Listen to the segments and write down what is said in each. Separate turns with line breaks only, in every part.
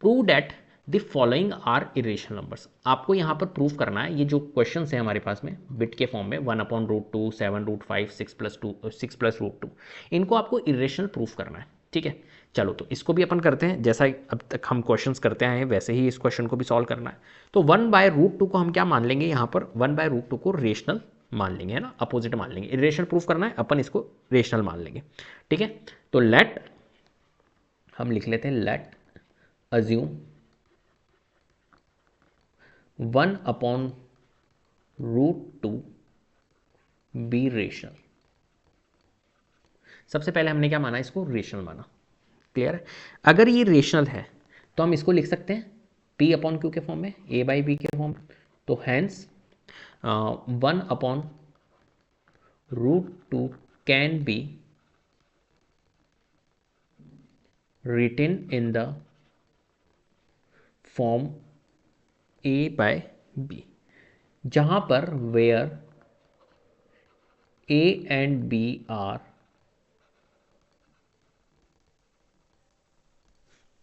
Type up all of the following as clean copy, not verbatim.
Prove that the following are irrational numbers. आपको यहाँ पर प्रूव करना है, ये जो क्वेश्चन है हमारे पास में बिट के फॉर्म में 1/√2, 7√5, 6+2, 6+√2, इनको आपको इरेशनल प्रूफ करना है। ठीक है, चलो तो इसको भी अपन करते हैं, जैसा अब तक हम क्वेश्चंस करते आए हैं वैसे ही इस क्वेश्चन को भी सॉल्व करना है। तो 1/√2 को हम क्या मान लेंगे, यहाँ पर 1/√2 को रेशनल मान लेंगे, है ना, अपोजिट मान लेंगे। इरेशनल प्रूफ करना है, अपन इसको रेशनल मान लेंगे। ठीक है, तो लेट हम लिख लेते हैं, लेट अज्यूम 1/√2 बी रेशनल। सबसे पहले हमने क्या माना, इसको रेशनल माना। क्लियर है? अगर ये रेशनल है तो हम इसको लिख सकते हैं P/Q के फॉर्म में, A/B के फॉर्म में। तो hence 1/√2 can be written in the form A/B, जहां पर where A and B are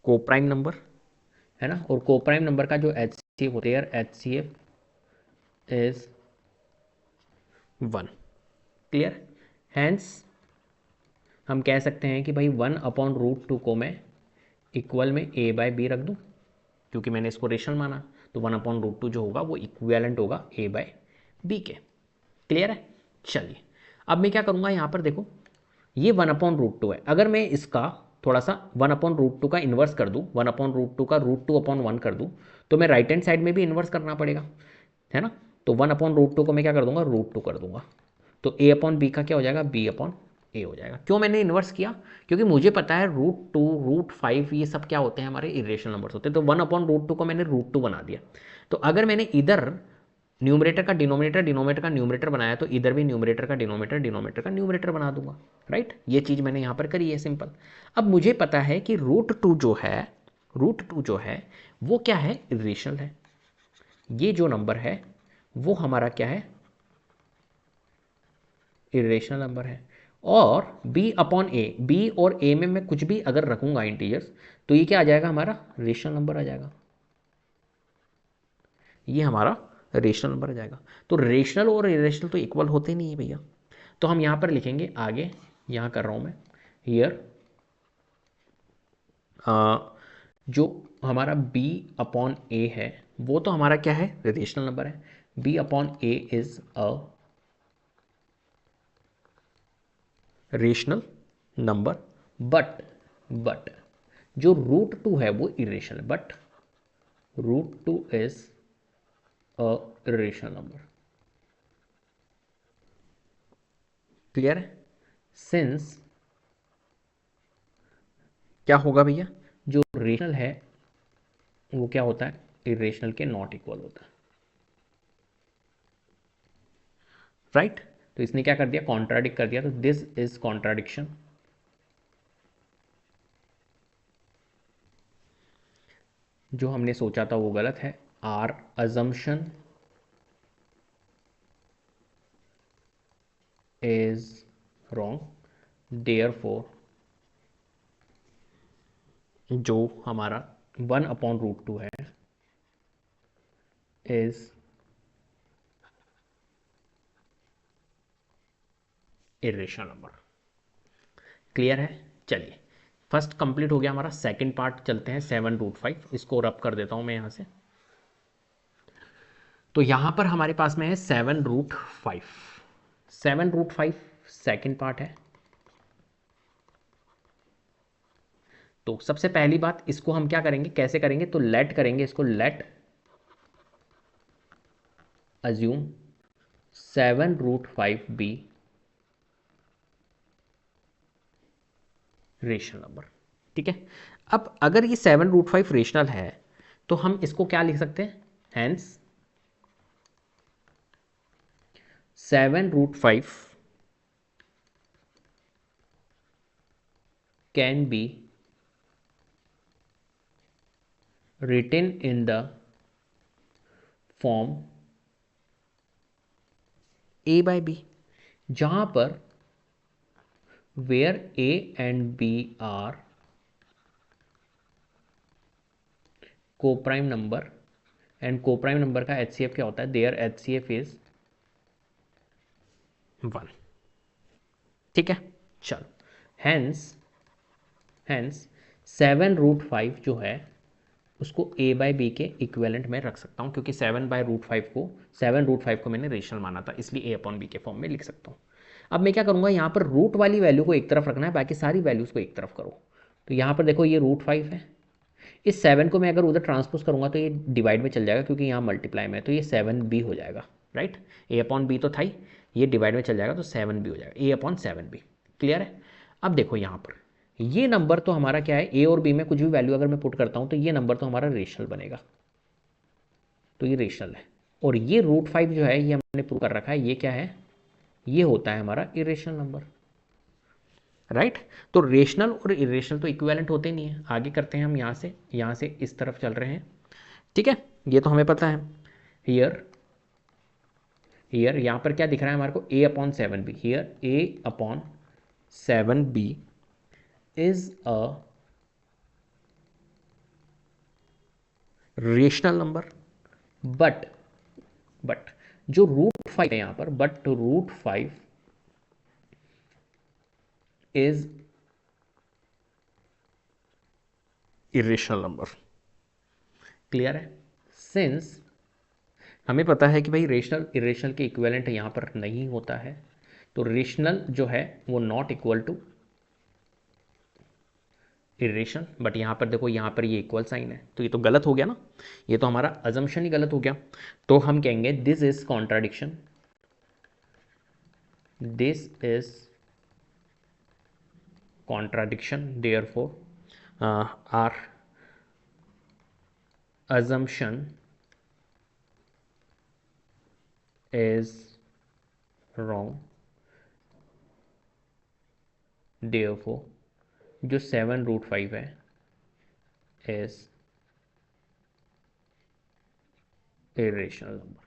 coprime number, है ना, और कोप्राइम नंबर का जो HCF होते हैं, HCF इज 1। क्लियर? हैंस हम कह सकते हैं कि भाई 1/√2 को मैं इक्वल में A/B रख दूं, क्योंकि मैंने इसको रेशनल माना। तो 1/√2 जो होगा वो इक्विवेलेंट होगा A/B के। क्लियर है? चलिए, अब मैं क्या करूंगा, यहाँ पर देखो, ये 1/√2 है। अगर मैं इसका थोड़ा सा 1/√2 का इन्वर्स कर दूं, 1/√2 का √2/1 कर दूं, तो मैं राइट हैंड साइड में भी इन्वर्स करना पड़ेगा, है ना। तो 1/√2 को मैं क्या कर दूंगा, √2 कर दूंगा। तो A/B का क्या हो जाएगा, B/A हो जाएगा। क्यों मैंने इन्वर्स किया? क्योंकि मुझे पता है √2, √5 ये सब क्या होते हैं, हमारे इरेशनल नंबर्स होते हैं। तो 1/√2 को मैंने √2 बना दिया। तो अगर मैंने इधर न्यूमरेटर का डिनोमिनेटर, डिनोमिनेटर का न्यूमरेटर बनाया, तो इधर भी न्यूमरेटर का डिनोमिनेटर, डिनोमिनेटर का न्यूमरेटर बना दूंगा। राइट, ये चीज़ मैंने यहाँ पर करी है, सिंपल। अब मुझे पता है कि √2 जो है, √2 जो है वो क्या है, इरेशनल है। ये जो नंबर है वो हमारा क्या है, इरेशनल नंबर है। और B/A, B और A में मैं कुछ भी अगर रखूंगा इंटीजर्स, तो ये क्या आ जाएगा, हमारा रेशनल नंबर आ जाएगा। ये हमारा रेशनल नंबर आ जाएगा। तो रेशनल और इरेशनल तो इक्वल होते नहीं है भैया। तो हम यहाँ पर लिखेंगे आगे, यहाँ कर रहा हूँ मैं, हियर जो हमारा B/A है वो तो हमारा क्या है, रेशनल नंबर है। B/A is a rational number, but जो √2 है वो irrational, but √2 is a rational number. Clear है? सिंस क्या होगा भैया, जो रेशनल है वो क्या होता है, इरेशनल के नॉट इक्वल होता है। राइट, तो इसने क्या कर दिया, कॉन्ट्राडिक्ट कर दिया। तो दिस इज कॉन्ट्राडिक्शन। जो हमने सोचा था वो गलत है। Our assumption is wrong, therefore जो हमारा 1/√2 है इज इरेशनल नंबर। क्लियर है? चलिए, फर्स्ट कंप्लीट हो गया हमारा। सेकंड पार्ट चलते हैं, 7√5। इसको रब कर देता हूं मैं यहां से। तो यहां पर हमारे पास में है 7√5। 7√5 सेकंड पार्ट है। तो सबसे पहली बात, इसको हम क्या करेंगे, कैसे करेंगे, तो लेट करेंगे इसको, let assume 7√5 be rational number. ठीक है, अब अगर ये 7√5 रेशनल है तो हम इसको क्या लिख सकते हैं, hence 7√5 can be written in the form A/B, जहां पर where A and B are coprime number, and coprime number का HCF क्या होता है, देयर HCF इज 1। ठीक है, चलो, हैंस 7√5 जो है उसको a/b के इक्वेलेंट में रख सकता हूँ, क्योंकि 7/√5 को मैंने रेशनल माना था, इसलिए a/b के फॉर्म में लिख सकता हूँ। अब मैं क्या करूँगा, यहाँ पर रूट वाली वैल्यू को एक तरफ रखना है, बाकी सारी वैल्यूज़ को एक तरफ करो। तो यहाँ पर देखो ये √5 है, इस 7 को मैं अगर उधर ट्रांसपोज करूँगा तो ये डिवाइड में चल जाएगा, क्योंकि यहाँ मल्टीप्लाई में है, तो ये 7b हो जाएगा, राइट। a/b तो था ही, ये डिवाइड में चल जाएगा तो 7b हो जाएगा, a/7b। क्लियर है। अब देखो यहाँ पर ये नंबर तो हमारा क्या है, a और b में कुछ भी वैल्यू अगर मैं पुट करता हूँ तो ये नंबर तो हमारा रेशनल बनेगा, तो ये रेशनल है। और ये √5 जो है ये हमने प्रूव कर रखा है, ये क्या है, ये होता है हमारा इरेशनल नंबर, राइट। तो रेशनल और इरेशनल तो इक्विवेलेंट होते नहीं है। आगे करते हैं हम, यहाँ से इस तरफ चल रहे हैं, ठीक है, ये तो हमें पता है। हियर यहाँ पर क्या दिख रहा है हमारे को, a/7b, here a/7b is a rational number, but जो √5 है यहाँ पर, but √5 is irrational number. Clear है। सिंस हमें पता है कि भाई रेशनल इरेशनल के इक्विवेलेंट यहाँ पर नहीं होता है, तो रेशनल जो है वो not equal to irrational. But यहाँ पर देखो, यहाँ पर ये इक्वल साइन है, तो ये तो गलत हो गया ना, ये तो हमारा अजम्पशन ही गलत हो गया। तो हम कहेंगे this is contradiction, this is contradiction, therefore our assumption is wrong, therefore जो 7√5 है is irrational number।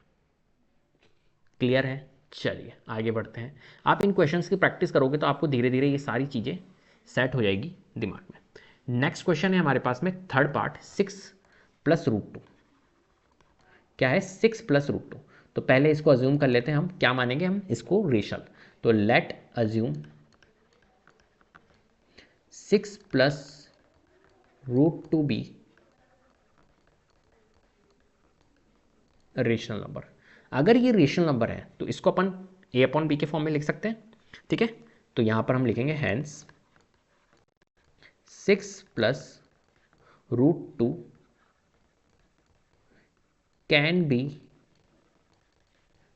क्लियर है। चलिए आगे बढ़ते हैं। आप इन क्वेश्चंस की प्रैक्टिस करोगे तो आपको धीरे धीरे ये सारी चीज़ें सेट हो जाएगी दिमाग में। नेक्स्ट क्वेश्चन है हमारे पास में थर्ड पार्ट, 6 + √2। क्या है, 6 + √2। तो पहले इसको अज्यूम कर लेते हैं, हम क्या मानेंगे, हम इसको रेशनल। तो let assume 6 + √2 be rational number. अगर ये रेशनल नंबर है तो इसको अपन a/b के फॉर्म में लिख सकते हैं, ठीक है। तो यहां पर हम लिखेंगे hence 6 + √2 can be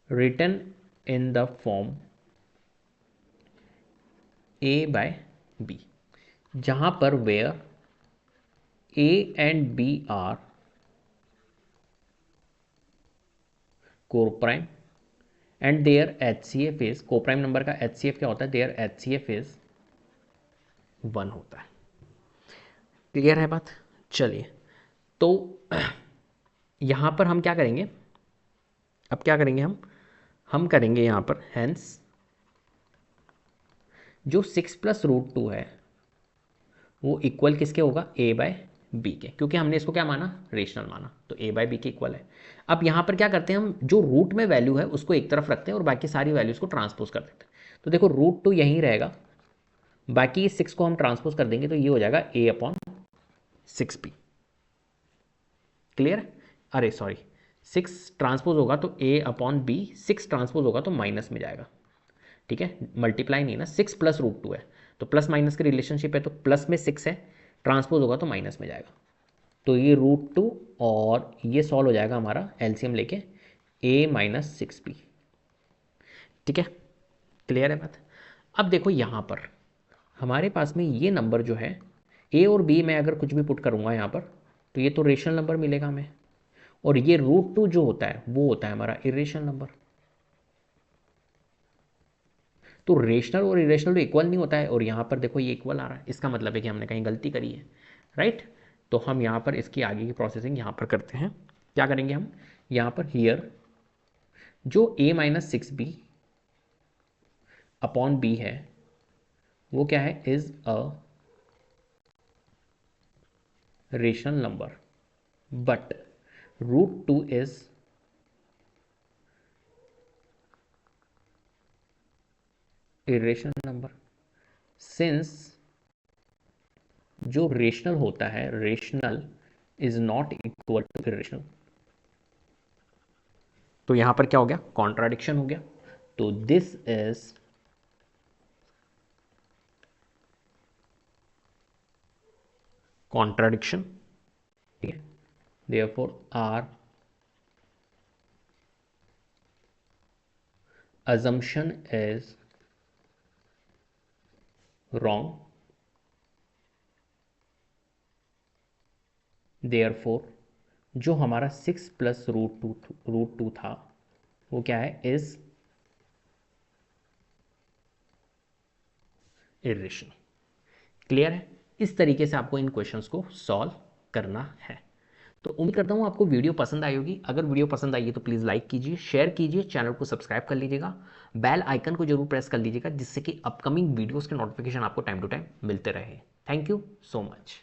written in the form a/b, जहां पर where a and b are coprime and their HCF is, coprime number का HCF क्या होता है, देयर HCF इज 1 होता है। क्लियर है बात। चलिए, तो यहां पर हम क्या करेंगे, अब क्या करेंगे हम करेंगे यहां पर हैंस जो 6 + √2 है वो इक्वल किसके होगा, a/b के, क्योंकि हमने इसको क्या माना, रेशनल माना, तो a/b के इक्वल है। अब यहाँ पर क्या करते हैं, हम जो रूट में वैल्यू है उसको एक तरफ रखते हैं और बाकी सारी वैल्यूज को ट्रांसपोज कर देते हैं। तो देखो √2 यहीं रहेगा, बाकी 6 को हम ट्रांसपोज कर देंगे तो ये हो जाएगा a/6b। क्लियर। अरे सॉरी, 6 ट्रांसपोज होगा तो a/b, 6 ट्रांसपोज होगा तो माइनस में जाएगा, ठीक है, मल्टीप्लाई नहीं ना, 6 + √2 है तो प्लस माइनस की रिलेशनशिप है, तो प्लस में 6 है, ट्रांसपोज होगा तो माइनस में जाएगा। तो ये √2 और ये सॉल्व हो जाएगा हमारा एलसीएम लेके a-6b। ठीक है, क्लियर है बात। अब देखो यहाँ पर हमारे पास में ये नंबर जो है a और b में अगर कुछ भी पुट करूँगा यहाँ पर तो ये तो रेशनल नंबर मिलेगा हमें, और ये √2 जो होता है वो होता है हमारा इरेशनल नंबर। तो रेशनल और इरेशनल तो इक्वल नहीं होता है, और यहाँ पर देखो ये इक्वल आ रहा है, इसका मतलब है कि हमने कहीं गलती करी है, राइट। तो हम यहाँ पर इसकी आगे की प्रोसेसिंग यहाँ पर करते हैं। क्या करेंगे हम यहाँ पर, हियर जो a-6b अपॉन b है वो क्या है, is a rational number, but root 2 is irrational number. Since जो रेशनल होता है, rational is not equal to irrational, तो यहां पर क्या हो गया, कॉन्ट्राडिक्शन हो गया. तो दिस इज कॉन्ट्राडिक्शन. ठीक है, therefore our assumption is wrong. Therefore जो हमारा 6 प्लस रूट टू था वो क्या है, इज इरेशनल. क्लियर है? इस तरीके से आपको इन क्वेश्चंस को सॉल्व करना है. तो उम्मीद करता हूँ आपको वीडियो पसंद आई होगी. अगर वीडियो पसंद आई है तो प्लीज़ लाइक कीजिए, शेयर कीजिए, चैनल को सब्सक्राइब कर लीजिएगा, बेल आइकन को जरूर प्रेस कर लीजिएगा, जिससे कि अपकमिंग वीडियोस के नोटिफिकेशन आपको टाइम टू टाइम मिलते रहे. Thank you so much.